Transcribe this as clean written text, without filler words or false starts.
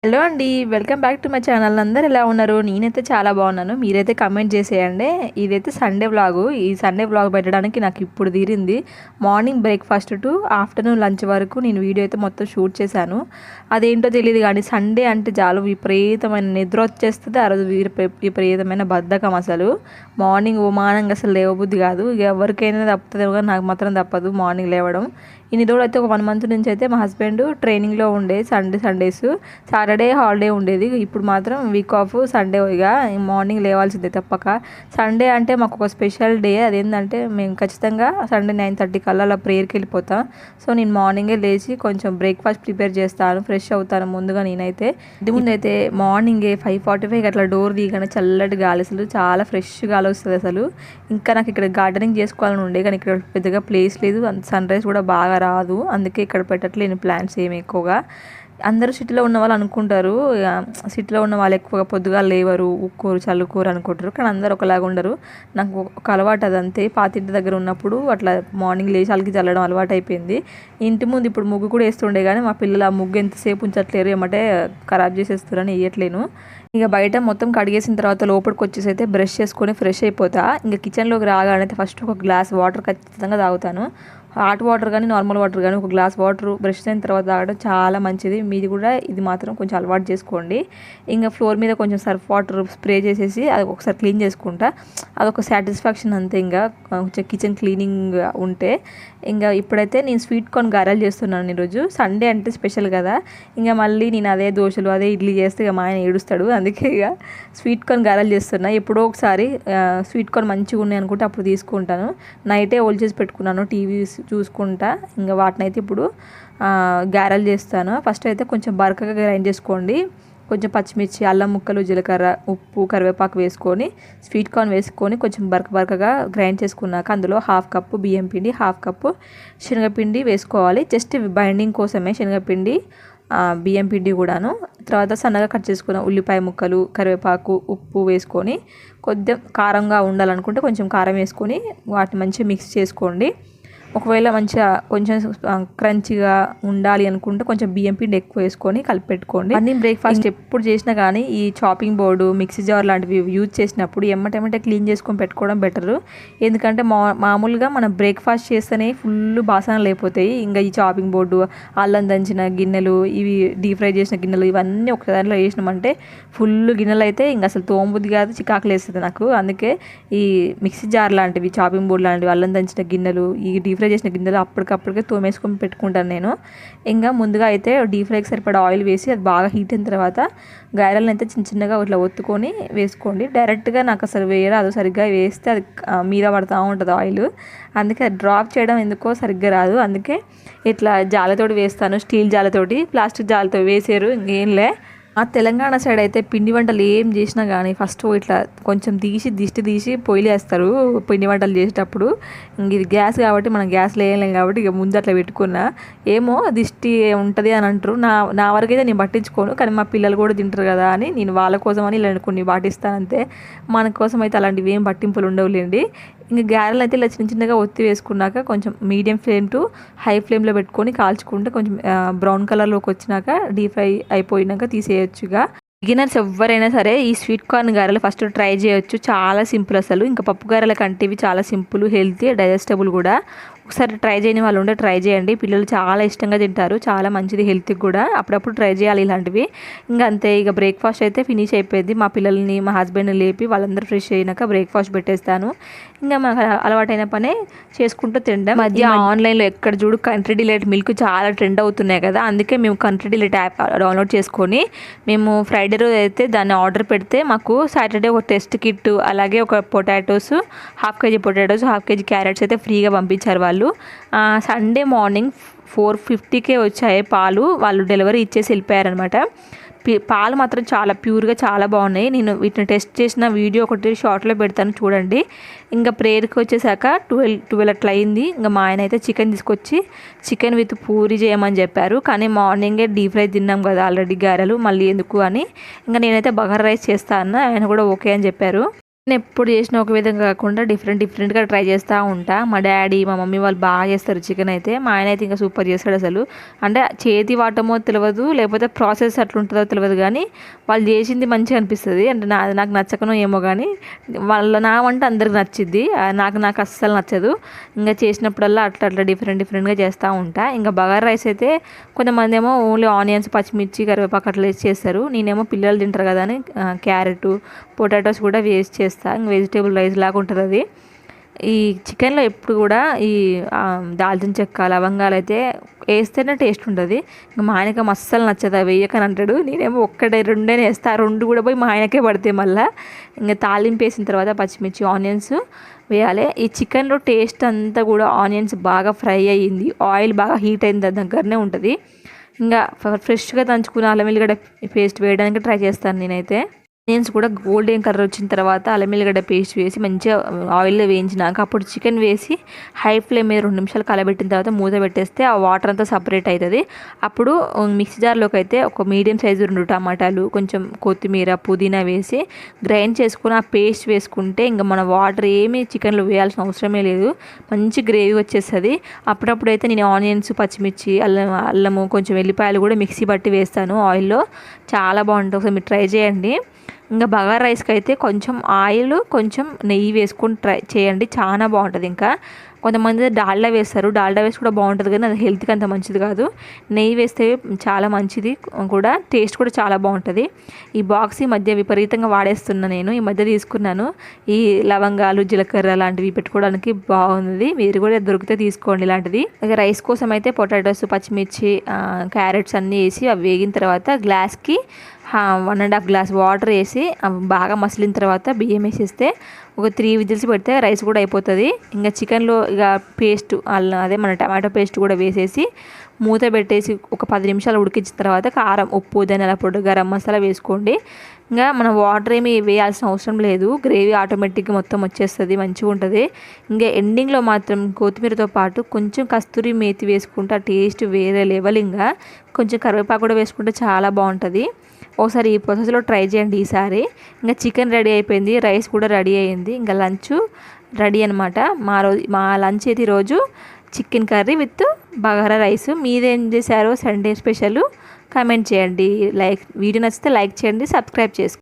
Hello అండి. Welcome back to my channel. అందరూ ఎలా ఉన్నారు? నేనైతే చాలా బాగున్నాను. మీరైతే కమెంట్ చేసేయండి. ఇదైతే సండే వ్లాగు. ఈ సండే వ్లాగ్ పెట్టడానికి నాకు ఇప్పుడు తీరింది. Morning breakfast to afternoon lunch వరకు నేను వీడియో అయితే మొత్తం షూట్ చేశాను. అదేంటో తెలియదు కానీ సండే అంటే చాలా విపరీతమైన నిద్ర వచ్చేస్తుంది. ఆ రోజు విపరీతమైన బద్ధకం అసలు. మార్నింగ్ ఓమానంగా అసలు లేవబుద్ధి కాదు. ఇక ఎవరికైనా తప్పుతుందేమో కానీ నాకు మాత్రం తప్పదు మార్నింగ్ లేవడం. ఇన్ని రోజులు అయితే ఒక 1 మంత్ నుంచి అయితే మా హస్బెండ్ ట్రైనింగ్లో ఉండే సండేస్ సాటర్డే హాలిడే ఉండేది. ఇప్పుడు మాత్రం వీక్ ఆఫ్ సండే ఇక మార్నింగ్ లేవాల్సిందే తప్పక. సండే అంటే మాకు ఒక స్పెషల్ డే. అదేంటంటే మేము ఖచ్చితంగా సండే 9:30 కల్లా అలా ప్రేయర్కి వెళ్ళిపోతాం. సో నేను మార్నింగే లేచి కొంచెం బ్రేక్ఫాస్ట్ ప్రిపేర్ చేస్తాను, ఫ్రెష్ అవుతాను ముందుగా. నేనైతే ఇంటి ముందు అయితే మార్నింగే 5:45 అట్లా డోర్ తీయగానే చల్లటి గాలి, అసలు చాలా ఫ్రెష్ గాలి వస్తుంది అసలు. ఇంకా నాకు ఇక్కడ గార్డెనింగ్ చేసుకోవాలని ఉండే కానీ ఇక్కడ పెద్దగా ప్లేస్ లేదు, సన్ రైజ్ కూడా బాగా రాదు. అందుకే ఇక్కడ పెట్టట్లేని ప్లాంట్స్ ఏమి ఎక్కువగా. అందరూ సిటీలో ఉన్న వాళ్ళు అనుకుంటారు, సిటీలో ఉన్న వాళ్ళు ఎక్కువగా పొద్దుగా లేవరు, ఉక్కోరు చల్లుకోరు అనుకుంటారు. కానీ అందరూ ఒకలాగా ఉండరు. నాకు ఒక అలవాటు అదంతే. పాతింటి దగ్గర ఉన్నప్పుడు అట్లా మార్నింగ్ లేచి అలికి చల్లడం అలవాటు అయిపోయింది. ఇంటి ముందు ఇప్పుడు ముగ్గు కూడా వేస్తుండే కానీ మా పిల్లలు ఆ ముగ్గు ఎంతసేపు ఉంచట్లేరు, ఏమంటే ఖరాబ్ చేసేస్తారని వేయట్లేను. ఇక బయట మొత్తం కడిగేసిన తర్వాత లోపలికి వచ్చేసి అయితే బ్రష్ చేసుకొని ఫ్రెష్ అయిపోతా. ఇంకా కిచెన్లోకి రాగానే ఫస్ట్ ఒక గ్లాస్ వాటర్ ఖచ్చితంగా తాగుతాను. హాట్ వాటర్ కానీ నార్మల్ వాటర్ కానీ ఒక గ్లాస్ వాటర్ బ్రష్ అయిన తర్వాత తాగడం చాలా మంచిది. మీది కూడా ఇది మాత్రం కొంచెం అలవాటు చేసుకోండి. ఇంకా ఫ్లోర్ మీద కొంచెం సర్ఫ్ వాటర్ స్ప్రే చేసేసి అది ఒకసారి క్లీన్ చేసుకుంటా. అదొక సాటిస్ఫాక్షన్ అంతే. ఇంకా కొంచెం కిచెన్ క్లీనింగ్ ఉంటే. ఇంకా ఇప్పుడైతే నేను స్వీట్ కార్న్ గారెలు చేస్తున్నాను ఈరోజు. సండే అంటే స్పెషల్ కదా. ఇంకా మళ్ళీ నేను అదే దోశలు అదే ఇడ్లీ చేస్తే ఇక మా ఆయన ఏడుస్తాడు. అందుకే ఇక స్వీట్ కార్న్ గారెలు చేస్తున్నా. ఎప్పుడో ఒకసారి స్వీట్ కార్న్ మంచిగా ఉన్నాయి అనుకుంటే అప్పుడు తీసుకుంటాను. నైటే ఓల్ చేసి పెట్టుకున్నాను టీవీ చూసుకుంటా. ఇంకా వాటిని అయితే ఇప్పుడు గారెలు చేస్తాను. ఫస్ట్ అయితే కొంచెం బరకగా గ్రైండ్ చేసుకోండి. కొంచెం పచ్చిమిర్చి, అల్లం ముక్కలు, జీలకర్ర, ఉప్పు, కరివేపాకు వేసుకొని స్వీట్ కార్న్ వేసుకొని కొంచెం బరకగా గ్రైండ్ చేసుకున్నాక అందులో 1/2 కప్పు బియ్యం పిండి, 1/2 కప్పు శనగపిండి వేసుకోవాలి. జస్ట్ బైండింగ్ కోసమే శనగపిండి, బియ్యం పిండి కూడాను. తర్వాత సన్నగా కట్ చేసుకున్న ఉల్లిపాయ ముక్కలు, కరివేపాకు, ఉప్పు వేసుకొని కొద్దిగా కారంగా ఉండాలనుకుంటే కొంచెం కారం వేసుకొని వాటిని మంచిగా మిక్స్ చేసుకోండి. ఒకవేళ మంచిగా కొంచెం క్రంచిగా ఉండాలి అనుకుంటే కొంచెం బియ్యం పిండి ఎక్కువ వేసుకొని కలిపెట్టుకోండి. అన్ని బ్రేక్ఫాస్ట్ ఎప్పుడు చేసినా కానీ ఈ చాపింగ్ బోర్డు, మిక్సీ జార్ లాంటివి యూజ్ చేసినప్పుడు ఎమ్మటెమ్మటే క్లీన్ చేసుకొని పెట్టుకోవడం బెటరు. ఎందుకంటే మామూలుగా మనం బ్రేక్ఫాస్ట్ చేస్తేనే ఫుల్ బాసనలు అయిపోతాయి. ఇంకా ఈ చాపింగ్ బోర్డు, అల్లం దంచిన గిన్నెలు, ఇవి డీప్ ఫ్రై చేసిన గిన్నెలు ఇవన్నీ ఒక దాంట్లో వేసినామంటే ఫుల్ గిన్నెలు అయితే ఇంకా అసలు తోముబుద్ధి కాదు, చికాకులు వేస్తుంది నాకు. అందుకే ఈ మిక్సీ జార్ లాంటివి, చాపింగ్ బోర్డు లాంటివి, అల్లం దంచిన గిన్నెలు, ఈ డీప్ ఫ్రై చేసిన గిన్నెలు అప్పటికప్పటికే తోమేసుకొని పెట్టుకుంటాను నేను. ఇంకా ముందుగా అయితే డీప్ ఫ్రైకి సరిపడా ఆయిల్ వేసి అది బాగా హీట్ అయిన తర్వాత గారెలను అయితే చిన్న చిన్నగా ఇట్లా ఒత్తుకొని వేసుకోండి. డైరెక్ట్గా నాకు అసలు వేయరాదు. సరిగ్గా వేస్తే అది మీద పడుతూ ఉంటుంది ఆయిల్. అందుకే అది డ్రాప్ చేయడం ఎందుకో సరిగ్గా రాదు. అందుకే ఇట్లా జాలతోటి వేస్తాను, స్టీల్ జాలతోటి. ప్లాస్టిక్ జాలతో వేసారు ఇంకేంలే. ఆ తెలంగాణ సైడ్ అయితే పిండి వంటలు ఏం చేసినా కానీ ఫస్ట్ ఇట్లా కొంచెం దిష్టి తీసి పొయ్యిలు వేస్తారు పిండి వంటలు చేసేటప్పుడు. ఇంక ఇది గ్యాస్ కాబట్టి మనం గ్యాస్లో వేయలేం కాబట్టి ఇక ముందు అట్లా పెట్టుకున్నా. ఏమో దిష్టి ఉంటుంది అని అంటారు. నా వరకైతే నేను పట్టించుకోను, కానీ మా పిల్లలు కూడా తింటారు కదా అని నేను వాళ్ళ కోసం అని ఇలా కొన్ని పాటిస్తాను అంతే. మన కోసం అయితే అలాంటివి ఏం పట్టింపులు ఉండవులేండి. ఇంకా గారెలు అయితే ఇలా చిన్న చిన్నగా ఒత్తి వేసుకున్నాక కొంచెం మీడియం ఫ్లేమ్ టు హై ఫ్లేమ్లో పెట్టుకొని కాల్చుకుంటే కొంచెం బ్రౌన్ కలర్లోకి వచ్చినాక డీప్ ఫ్రై అయిపోయినాక తీసేయొచ్చుగా. బిగినర్స్ ఎవరైనా సరే ఈ స్వీట్ కార్న్ గారెలు ఫస్ట్ ట్రై చేయొచ్చు. చాలా సింపుల్ అసలు. ఇంకా పప్పు గారెల కంటే ఇవి చాలా సింపుల్, హెల్తీ, డైజెస్టబుల్ కూడా. ఒకసారి ట్రై చేయని వాళ్ళు ఉంటే ట్రై చేయండి. పిల్లలు చాలా ఇష్టంగా తింటారు, చాలా మంచిది హెల్త్కి కూడా. అప్పుడప్పుడు ట్రై చేయాలి ఇలాంటివి. ఇంకా అంతే. ఇక బ్రేక్ఫాస్ట్ అయితే ఫినిష్ అయిపోయింది. మా పిల్లల్ని, మా హస్బెండ్ని లేపి వాళ్ళందరూ ఫ్రెష్ అయినాక బ్రేక్ఫాస్ట్ పెట్టేస్తాను. ఇంకా మాకు అలవాటైన పనే చేసుకుంటూ తినడం. మధ్య ఆన్లైన్లో ఎక్కడ చూడు కంట్రీ డిలైట్ మిల్క్ చాలా ట్రెండ్ అవుతున్నాయి కదా. అందుకే మేము కంట్రీ డిలైట్ యాప్ డౌన్లోడ్ చేసుకొని మేము ఫ్రైడే రోజు అయితే దాన్ని ఆర్డర్ పెడితే మాకు సాటర్డే ఒక టెస్ట్ కిట్, అలాగే ఒక potatoes, 1/2 kg potatoes, 1/2 kg carrots అయితే ఫ్రీగా పంపించారు వాళ్ళు. సండే మార్నింగ్ 4:50కే వచ్చాయి పాలు. వాళ్ళు డెలివరీ ఇచ్చేసి వెళ్ళిపోయారనమాట. పాలు మాత్రం చాలా ప్యూర్గా చాలా బాగున్నాయి. నేను వీటిని టెస్ట్ చేసిన వీడియో ఒకటి షార్ట్లో పెడతాను చూడండి. ఇంకా ప్రేయర్కి వచ్చేసాక 12 అట్లా అయింది. ఇంకా మా ఆయన అయితే చికెన్ తీసుకొచ్చి చికెన్ విత్ పూరి చేయమని చెప్పారు. కానీ మార్నింగే డీప్ ఫ్రై తిన్నాం కదా ఆల్రెడీ గారెలు, మళ్ళీ ఎందుకు అని ఇంకా నేనైతే బగారా రైస్ చేస్తా అన్న. ఆయన కూడా ఓకే అని చెప్పారు. నేను ఎప్పుడు చేసిన ఒక విధంగా కాకుండా డిఫరెంట్‌గా ట్రై చేస్తూ ఉంటా. మా డ్యాడీ, మా మమ్మీ వాళ్ళు బాగా చేస్తారు చికెన్ అయితే. మా ఆయన అయితే ఇంకా సూపర్ చేస్తాడు అసలు. అంటే చేతి వాటమో తెలవదు, లేకపోతే ప్రాసెస్ అట్లుంటదో తెలవదు గానీ, వాళ్ళు చేసింది మంచిగా అనిపిస్తది. అంటే నాకు నచ్చకనో ఏమో గానీ, నా వంట అందరికి నచ్చిద్ది. నాకు అస్సలు నచ్చదు. ఇంక చేసినప్పుడల్లా అట్లా డిఫరెంట్‌గా చేస్తూ ఉంటా. ఇంకా బగారా రైస్ అయితే కొంతమందేమో ఓన్లీ ఆనియన్స్, పచ్చిమిర్చి, కరివేపాకు అట్లా వేసి చేస్తారు. నేనేమో పిల్లలు తింటారు కదా అని క్యారెట్, పొటాటోస్ కూడా వేస్ట్ చేస్తా. ఇంక వెజిటేబుల్ రైస్ లాగా ఉంటుంది అది. ఈ చికెన్లో ఎప్పుడు కూడా ఈ దాల్చిన చెక్క, లవంగాలు అయితే వేస్తేనే టేస్ట్ ఉంటుంది. ఇంకా మా ఆయనకి అస్సలు నచ్చదు అవి వేయకని అంటాడు. నేనేమో ఒక్కటే రెండేనే వేస్తా. ఆ రెండు కూడా పోయి మా ఆయనకే పడితే మళ్ళీ ఇంకా తాలింపు వేసిన తర్వాత పచ్చిమిర్చి, ఆనియన్స్ వేయాలి. ఈ చికెన్లో టేస్ట్ అంతా కూడా ఆనియన్స్ బాగా ఫ్రై అయ్యింది, ఆయిల్ బాగా హీట్ అయిన దగ్గరనే ఉంటుంది. ఇంకా ఫ్రెష్గా దంచుకున్న అల్లం వెల్లిగడ్డ పేస్ట్ వేయడానికి ట్రై చేస్తాను నేనైతే. ఆనియన్స్ కూడా గోల్డెన్ కలర్ వచ్చిన తర్వాత అల్లం వెల్లిగడ్డ పేస్ట్ వేసి మంచిగా ఆయిల్లో వేయించినాక అప్పుడు చికెన్ వేసి హై ఫ్లేమ్ మీద 2 నిమిషాలు కలబెట్టిన తర్వాత మూత పెట్టేస్తే ఆ వాటర్ అంతా సపరేట్ అవుతుంది. అప్పుడు మిక్సీ జార్లోకి అయితే ఒక మీడియం సైజు 2 టమాటాలు, కొంచెం కొత్తిమీర, పుదీనా వేసి గ్రైండ్ చేసుకుని ఆ పేస్ట్ వేసుకుంటే ఇంకా మన వాటర్ ఏమీ చికెన్లో వేయాల్సిన అవసరమే లేదు. మంచి గ్రేవీ వచ్చేస్తుంది. అప్పుడప్పుడైతే నేను ఆనియన్స్, పచ్చిమిర్చి, అల్లము, కొంచెం వెల్లిపాయలు కూడా మిక్సీ పట్టి వేస్తాను ఆయిల్లో. చాలా బాగుంటుంది. ఒకసారి మీరు ట్రై చేయండి. ఇంకా బగారా రైస్కి అయితే కొంచెం ఆయిల్, కొంచెం నెయ్యి వేసుకొని ట్రై చేయండి, చాలా బాగుంటుంది. ఇంకా కొంతమంది డాల్డా వేస్తారు. డాల్డా వేసి కూడా బాగుంటుంది కానీ అది హెల్త్కి అంత మంచిది కాదు. నెయ్యి వేస్తే చాలా మంచిది కూడా, టేస్ట్ కూడా చాలా బాగుంటుంది. ఈ బాక్స్ ఈ మధ్య విపరీతంగా వాడేస్తున్నా నేను. ఈ మధ్య తీసుకున్నాను. ఈ లవంగాలు, జీలకర్ర లాంటివి పెట్టుకోవడానికి బాగుంది. మీరు కూడా దొరికితే తీసుకోండి ఇలాంటిది. ఇక రైస్ కోసం అయితే పొటాటోస్, పచ్చిమిర్చి, క్యారెట్స్ అన్నీ వేసి అవి వేగిన తర్వాత గ్లాస్కి 1.5 గ్లాస్ వాటర్ వేసి బాగా మసిలిన తర్వాత బియ్యం వేసేస్తే ఒక 3 విజిల్స్ పెడితే రైస్ కూడా అయిపోతుంది. ఇంకా చికెన్లో ఇక పేస్ట్ అదే మన టమాటో పేస్ట్ కూడా వేసేసి మూత పెట్టేసి ఒక 10 నిమిషాలు ఉడికించిన తర్వాత కారం, ఉప్పు, ధనియాల పొడి, గరం మసాలా వేసుకోండి. ఇంకా మనం వాటర్ ఏమి వేయాల్సిన అవసరం లేదు. గ్రేవీ ఆటోమేటిక్గా మొత్తం వచ్చేస్తుంది, మంచిగా ఉంటుంది. ఇంకా ఎండింగ్లో మాత్రం కొత్తిమీరతో పాటు కొంచెం కస్తూరి మేతి వేసుకుంటే ఆ టేస్ట్ వేరే లెవెల్. ఇంకా కొంచెం కరివేపాకు కూడా వేసుకుంటే చాలా బాగుంటుంది. ఒకసారి ఈ ప్రాసెస్లో ట్రై చేయండి ఈసారి. ఇంకా చికెన్ రెడీ అయిపోయింది, రైస్ కూడా రెడీ అయ్యింది. ఇంకా లంచ్ రెడీ అనమాట. మా లంచ్ అయితే ఈరోజు chicken curry with bagara rice. మీరేం చేశారో సండే స్పెషల్ కామెంట్ చేయండి. వీడియో నచ్చితే లైక్ చేయండి, సబ్స్క్రైబ్ చేసుకోండి.